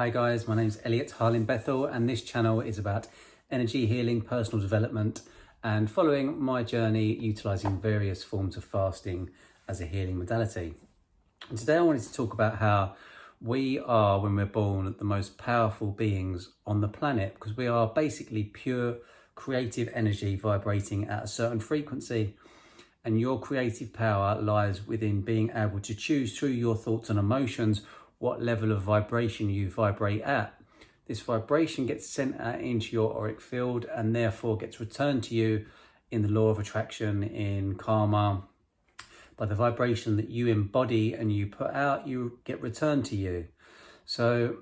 Hi guys, my name's Elliot Harlin Bethel and this channel is about energy healing, personal development and following my journey utilising various forms of fasting as a healing modality. And today I wanted to talk about how we are, when we're born, the most powerful beings on the planet, because we are basically pure creative energy vibrating at a certain frequency. And your creative power lies within being able to choose through your thoughts and emotions what level of vibration you vibrate at. This vibration gets sent out into your auric field and therefore gets returned to you in the law of attraction, in karma. By the vibration that you embody and you put out, you get returned to you. So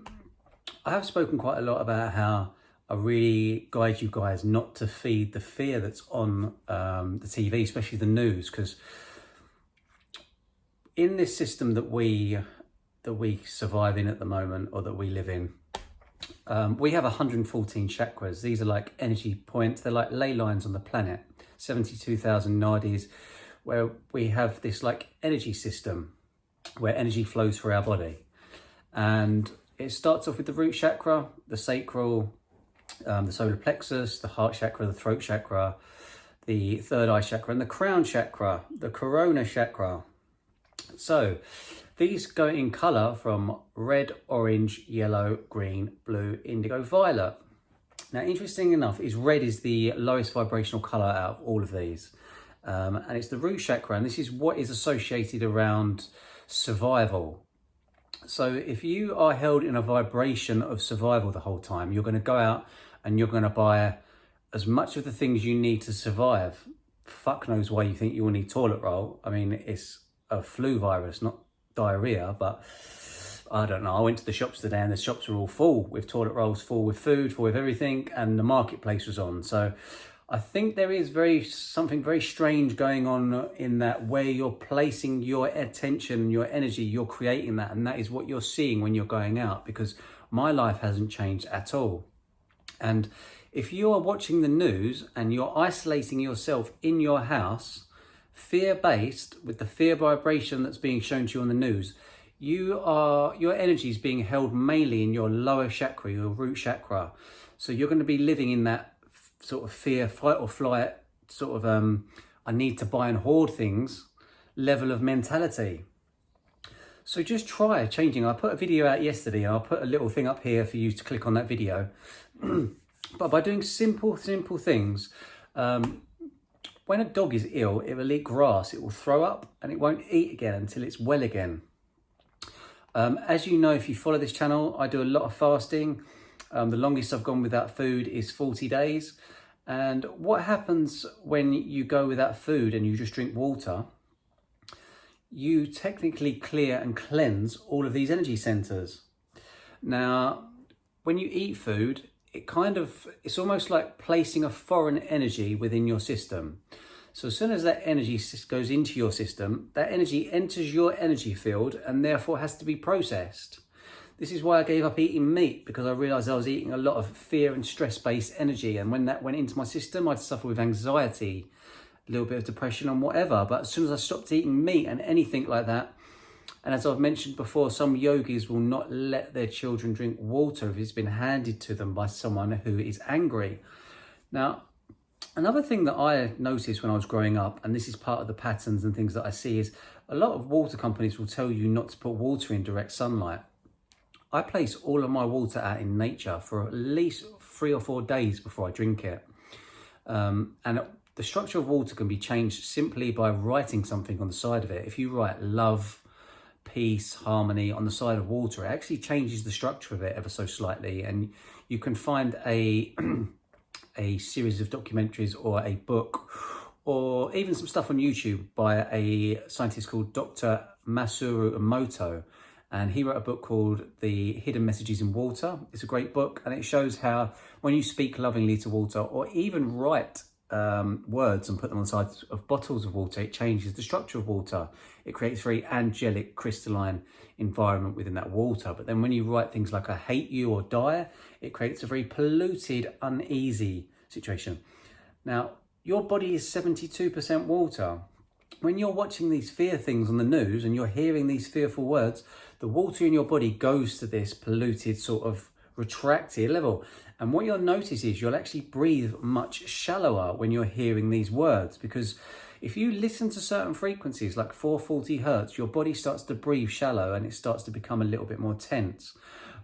I have spoken quite a lot about how I really guide you guys not to feed the fear that's on the TV, especially the news, because in this system that we survive in at the moment, or that we live in, we have 114 chakras. These are like energy points. They're like ley lines on the planet, 72,000 nadis, where we have this like energy system where energy flows through our body. And it starts off with the root chakra, the sacral, the solar plexus, the heart chakra, the throat chakra, the third eye chakra, and the crown chakra, the corona chakra. So these go in colour from red, orange, yellow, green, blue, indigo, violet. Now, interesting enough, red is the lowest vibrational colour out of all of these. And it's the root chakra, and this is what is associated around survival. So if you are held in a vibration of survival the whole time, you're going to go out and you're going to buy as much of the things you need to survive. Fuck knows why you think you will need toilet roll. I mean, it's a flu virus, not diarrhea, but I don't know. I went to the shops today and the shops were all full with toilet rolls, full with food, full with everything, and the marketplace was on. So I think there is something very strange going on in that, where you're placing your attention, your energy, you're creating that, and that is what you're seeing when you're going out, because my life hasn't changed at all. And if you are watching the news and you're isolating yourself in your house, fear-based, with the fear vibration that's being shown to you on the news, your energy is being held mainly in your lower chakra, your root chakra. So you're going to be living in that sort of fear, fight or flight, sort of I need to buy and hoard things level of mentality. So just try changing. I put a video out yesterday and I'll put a little thing up here for you to click on that video. But by doing simple things, when a dog is ill, it will eat grass, it will throw up and it won't eat again until it's well again. As you know, if you follow this channel, I do a lot of fasting. The longest I've gone without food is 40 days. And what happens when you go without food and you just drink water? You technically clear and cleanse all of these energy centers. Now, when you eat food, it's almost like placing a foreign energy within your system. So as soon as that energy goes into your system, that energy enters your energy field and therefore has to be processed. This is why I gave up eating meat, because I realised I was eating a lot of fear and stress-based energy. And when that went into my system, I'd suffer with anxiety, a little bit of depression and whatever. But as soon as I stopped eating meat and anything like that, and as I've mentioned before, some yogis will not let their children drink water if it's been handed to them by someone who is angry. Now, another thing that I noticed when I was growing up, and this is part of the patterns and things that I see, is a lot of water companies will tell you not to put water in direct sunlight. I place all of my water out in nature for at least 3 or 4 days before I drink it. And the structure of water can be changed simply by writing something on the side of it. If you write love, peace, harmony on the side of water, it actually changes the structure of it ever so slightly. And you can find a series of documentaries or a book, or even some stuff on YouTube by a scientist called Dr. Masaru Emoto. And he wrote a book called The Hidden Messages in Water. It's a great book, and it shows how when you speak lovingly to water, or even write words and put them on the sides of bottles of water, it changes the structure of water. It creates a very angelic, crystalline environment within that water. But then when you write things like I hate you or die, it creates a very polluted, uneasy situation. Now, your body is 72% water. When you're watching these fear things on the news and you're hearing these fearful words, the water in your body goes to this polluted sort of retracted level. And what you'll notice is you'll actually breathe much shallower when you're hearing these words, because if you listen to certain frequencies like 440 hertz, your body starts to breathe shallow and it starts to become a little bit more tense.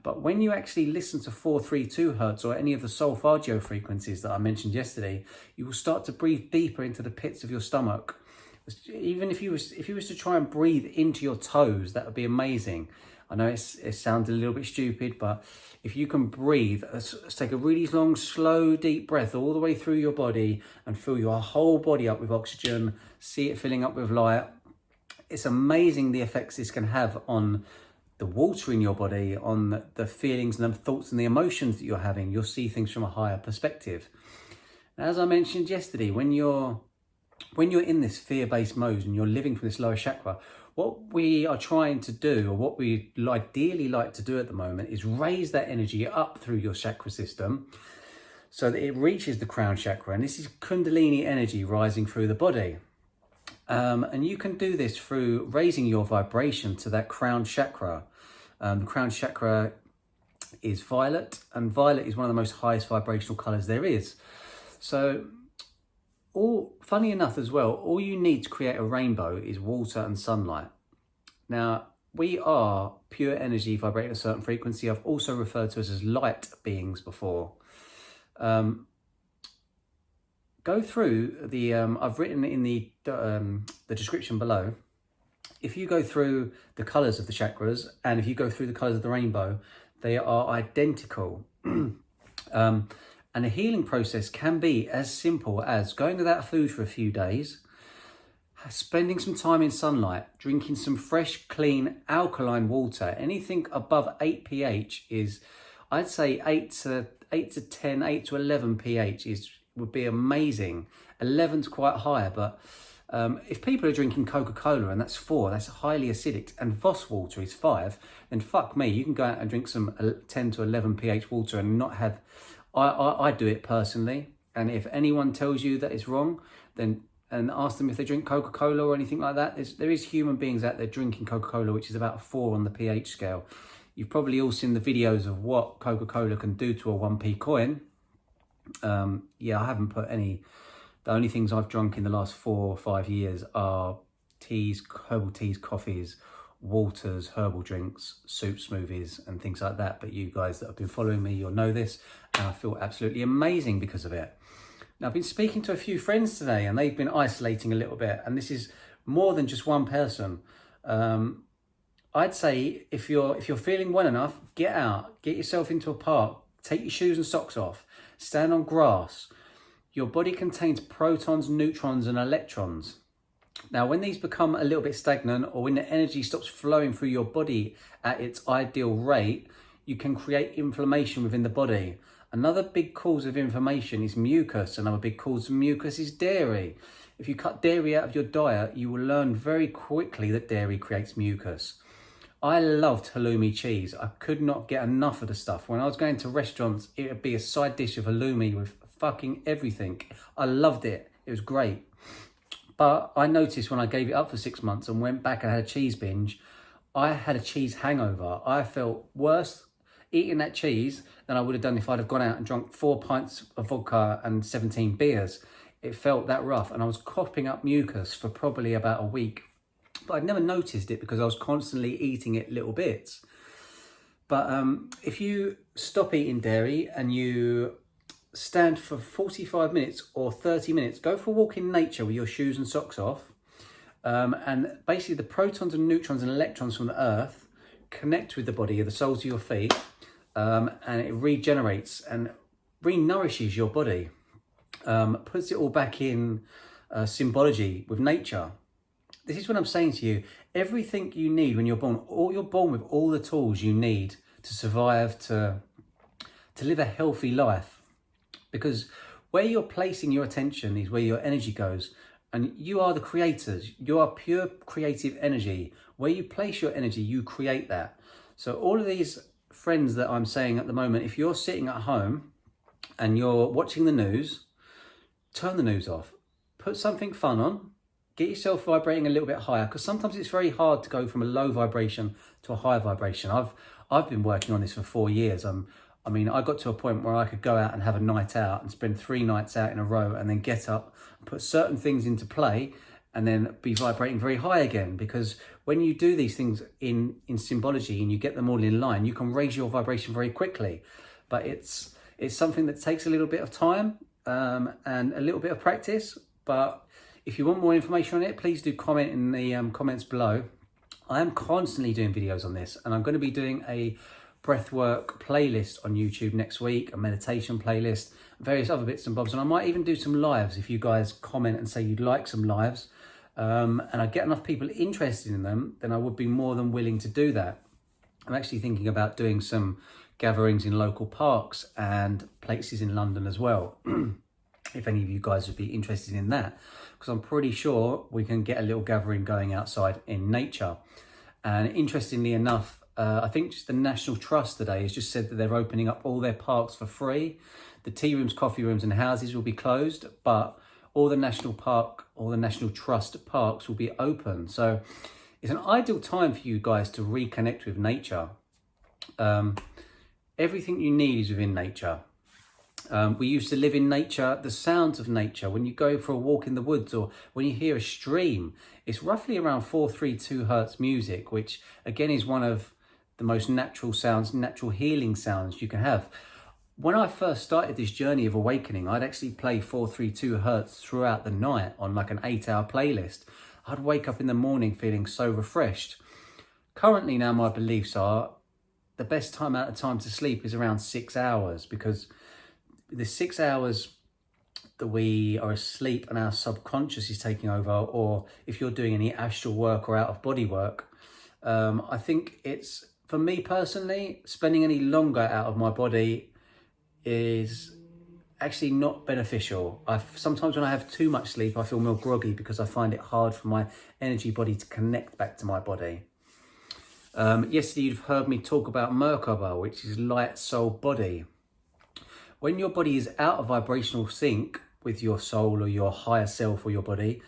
But when you actually listen to 432 hertz or any of the solfeggio frequencies that I mentioned yesterday, you will start to breathe deeper into the pits of your stomach. Even if you was to try and breathe into your toes, that would be amazing. I know it sounds a little bit stupid, but if you can breathe, let's take a really long, slow, deep breath all the way through your body and fill your whole body up with oxygen, see it filling up with light. It's amazing the effects this can have on the water in your body, on the feelings and the thoughts and the emotions that you're having. You'll see things from a higher perspective. Now, as I mentioned yesterday, when you're in this fear-based mode and you're living from this lower chakra, what we are trying to do, or what we ideally like to do at the moment, is raise that energy up through your chakra system so that it reaches the crown chakra. And this is Kundalini energy rising through the body. And you can do this through raising your vibration to that crown chakra. The crown chakra is violet, and violet is one of the most highest vibrational colours there is. So, funny enough as well, all you need to create a rainbow is water and sunlight. Now, we are pure energy vibrating at a certain frequency. I've also referred to us as light beings before. Go through the, I've written in the description below, if you go through the colours of the chakras and if you go through the colours of the rainbow, they are identical. And a healing process can be as simple as going without food for a few days, spending some time in sunlight, drinking some fresh, clean, alkaline water. Anything above 8 pH is, I'd say 8 to 10, 8 to 11 pH would be amazing. 11's quite high, but if people are drinking Coca-Cola and that's 4, that's highly acidic, and Voss water is 5, then fuck me, you can go out and drink some 10 to 11 pH water and not have... I do it personally, and if anyone tells you that it's wrong, then and ask them if they drink Coca-Cola or anything like that. There is human beings out there drinking Coca-Cola, which is about 4 on the pH scale. You've probably all seen the videos of what Coca-Cola can do to a 1p coin. Yeah, I haven't put any. The only things I've drunk in the last 4 or 5 years are teas, herbal teas, coffees, waters, herbal drinks, soup, smoothies and things like that. But you guys that have been following me, you'll know this, and I feel absolutely amazing because of it. Now, I've been speaking to a few friends today and they've been isolating a little bit, and this is more than just one person. I'd say if you're feeling well enough, get out, get yourself into a park, take your shoes and socks off, stand on grass. Your body contains protons, neutrons and electrons. Now, when these become a little bit stagnant, or when the energy stops flowing through your body at its ideal rate, you can create inflammation within the body. Another big cause of inflammation is mucus. Another big cause of mucus is dairy. If you cut dairy out of your diet, you will learn very quickly that dairy creates mucus. I loved halloumi cheese. I could not get enough of the stuff. When I was going to restaurants, it would be a side dish of halloumi with fucking everything. I loved it. It was great. But I noticed when I gave it up for 6 months and went back and had a cheese binge, I had a cheese hangover. I felt worse eating that cheese than I would have done if I'd have gone out and drunk 4 pints of vodka and 17 beers. It felt that rough, and I was coughing up mucus for probably about a week. But I'd never noticed it because I was constantly eating it little bits. But if you stop eating dairy and you stand for 45 minutes or 30 minutes, go for a walk in nature with your shoes and socks off, and basically the protons and neutrons and electrons from the earth connect with the body, the soles of your feet, and it regenerates and re-nourishes your body, puts it all back in symbology with nature. This is what I'm saying to you. Everything you need when you're born, you're born with all the tools you need to survive, to live a healthy life. Because where you're placing your attention is where your energy goes. And you are the creators. You are pure creative energy. Where you place your energy, you create that. So all of these friends that I'm saying at the moment, if you're sitting at home and you're watching the news, turn the news off. Put something fun on. get yourself vibrating a little bit higher, because sometimes it's very hard to go from a low vibration to a higher vibration. I've been working on this for 4 years. I mean, I got to a point where I could go out and have a night out and spend 3 nights out in a row, and then get up and put certain things into play and then be vibrating very high again. Because when you do these things in symbology and you get them all in line, you can raise your vibration very quickly. But it's something that takes a little bit of time and a little bit of practice. But if you want more information on it, please do comment in the comments below. I am constantly doing videos on this, and I'm going to be doing a breathwork playlist on YouTube next week, a meditation playlist, various other bits and bobs, and I might even do some lives if you guys comment and say you'd like some lives, and I get enough people interested in them, then I would be more than willing to do that. I'm actually thinking about doing some gatherings in local parks and places in London as well, if any of you guys would be interested in that, because I'm pretty sure we can get a little gathering going outside in nature. And interestingly enough, I think just the National Trust today has just said that they're opening up all their parks for free. The tea rooms, coffee rooms and houses will be closed, but all the National Trust parks will be open. So it's an ideal time for you guys to reconnect with nature. Everything you need is within nature. We used to live in nature, the sounds of nature. When you go for a walk in the woods or when you hear a stream, it's roughly around 432 hertz music, which again is one of the most natural sounds, natural healing sounds you can have. When I first started this journey of awakening, I'd actually play 432 hertz throughout the night on like an 8-hour playlist. I'd wake up in the morning feeling so refreshed. Currently now my beliefs are the best time out of time to sleep is around 6 hours, because the 6 hours that we are asleep and our subconscious is taking over, or if you're doing any astral work or out of body work, I think it's, for me personally, spending any longer out of my body is actually not beneficial. Sometimes when I have too much sleep, I feel more groggy because I find it hard for my energy body to connect back to my body. Yesterday you've heard me talk about Merkaba, which is light, soul, body. When your body is out of vibrational sync with your soul or your higher self or your body,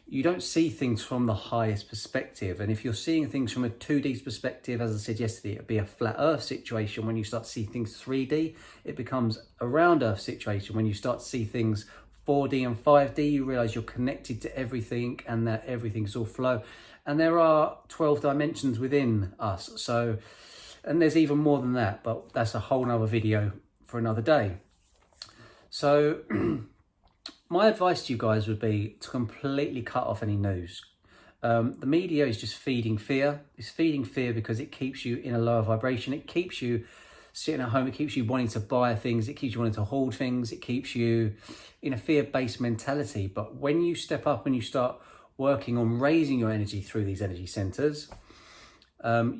you don't see things from the highest perspective. And if you're seeing things from a 2D perspective, as I said yesterday, it'd be a flat earth situation. When you start to see things 3D, it becomes a round earth situation. When you start to see things 4D and 5D, you realize you're connected to everything and that everything's all flow. And there are 12 dimensions within us. So, and there's even more than that, but that's a whole nother video for another day. So my advice to you guys would be to completely cut off any news. The media is just feeding fear. It's feeding fear because it keeps you in a lower vibration. It keeps you sitting at home. It keeps you wanting to buy things. It keeps you wanting to hoard things. It keeps you in a fear-based mentality. But when you step up and you start working on raising your energy through these energy centers,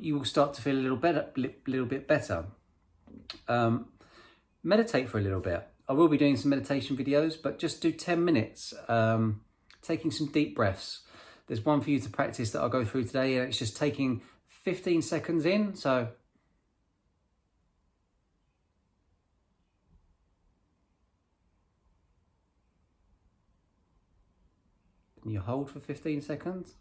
you will start to feel a little bit better. Meditate for a little bit. I will be doing some meditation videos, but just do 10 minutes, taking some deep breaths. There's one for you to practice that I'll go through today, and it's just taking 15 seconds in. So and you hold for 15 seconds.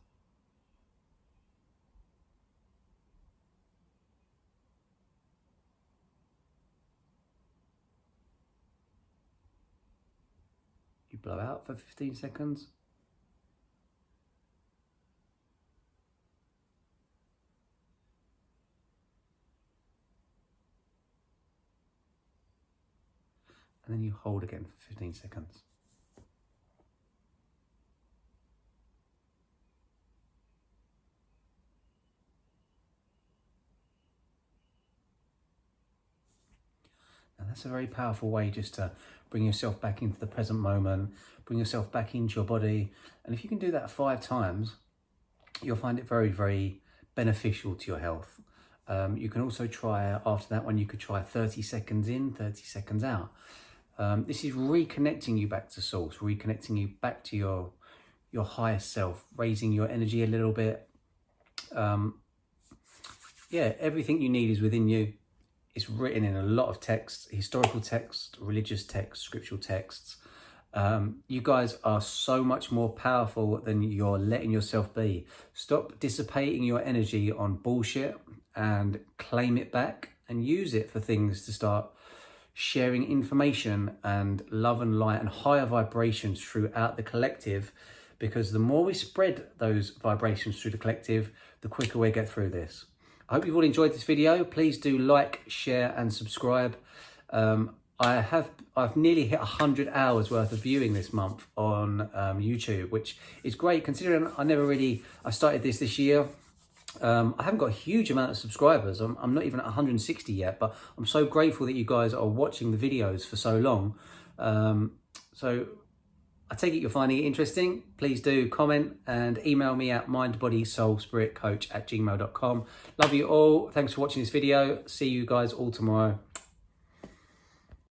You blow out for 15 seconds. And then you hold again for 15 seconds. And that's a very powerful way just to bring yourself back into the present moment, bring yourself back into your body. And if you can do that 5 times, you'll find it very, very beneficial to your health. You can also try, after that one, you could try 30 seconds in, 30 seconds out. This is reconnecting you back to source, reconnecting you back to your highest self, raising your energy a little bit. Yeah, everything you need is within you. It's written in a lot of texts, historical texts, religious texts, scriptural texts. You guys are so much more powerful than you're letting yourself be. Stop dissipating your energy on bullshit and claim it back and use it for things to start sharing information and love and light and higher vibrations throughout the collective, because the more we spread those vibrations through the collective, the quicker we get through this. I hope you've all enjoyed this video. Please do like, share and subscribe. I've nearly hit 100 hours worth of viewing this month on YouTube, which is great considering I started this year. I haven't got a huge amount of subscribers. I'm not even at 160 yet, but I'm so grateful that you guys are watching the videos for so long. So I take it you're finding it interesting. Please do comment and email me at mindbodysoulspiritcoach@gmail.com. Love you all. Thanks for watching this video. See you guys all tomorrow.